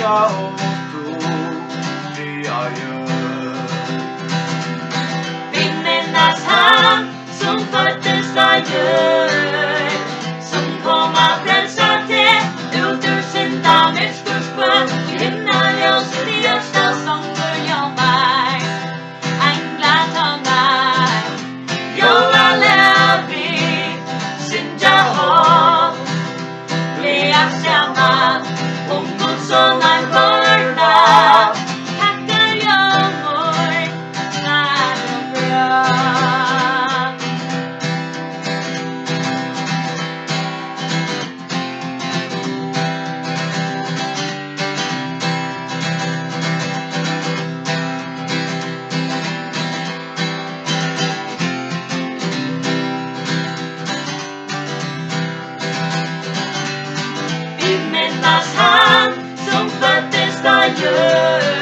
kita untuk riaya. Pimen nasham sumpat desire Sumkoma prensate Utur sinta mitskushpa Himna liao studio stau song for your mind I'm glad tonight Yola levi Sinjaho Liak siama Ungkut songan korda Pigment nasham sumpat desire